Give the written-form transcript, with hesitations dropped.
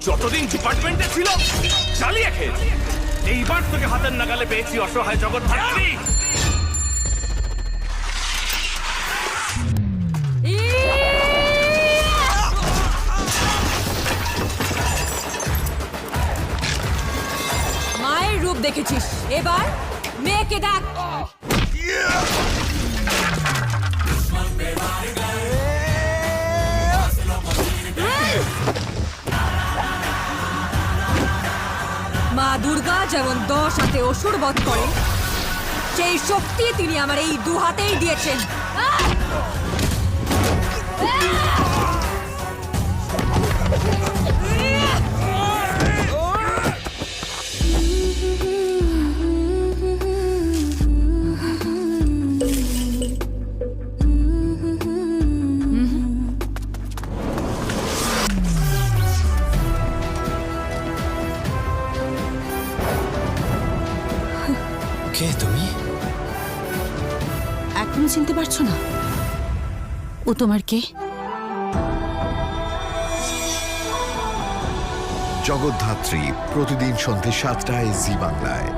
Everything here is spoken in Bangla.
যতদিন ডিপার্টমেন্টে ছিল চালিয়ে খেয়েছি। এইবার তোকে হাতের নাগালে পেয়েছি অসহায় জগৎ ধাত্রী। মায়ের রূপ দেখেছিস, এবার মেয়েকে দেখ। মা দুর্গা যেমন 10 হাতে অসুর বধ করে, সেই শক্তি তিনি আমার এই 2 হাতেই দিয়েছেন। কে তুমি? এখনো চিনতে পারছো না ও তোমার কে? জগদ্ধাত্রী প্রতিদিন সন্ধ্যে 7টায় জি বাংলায়।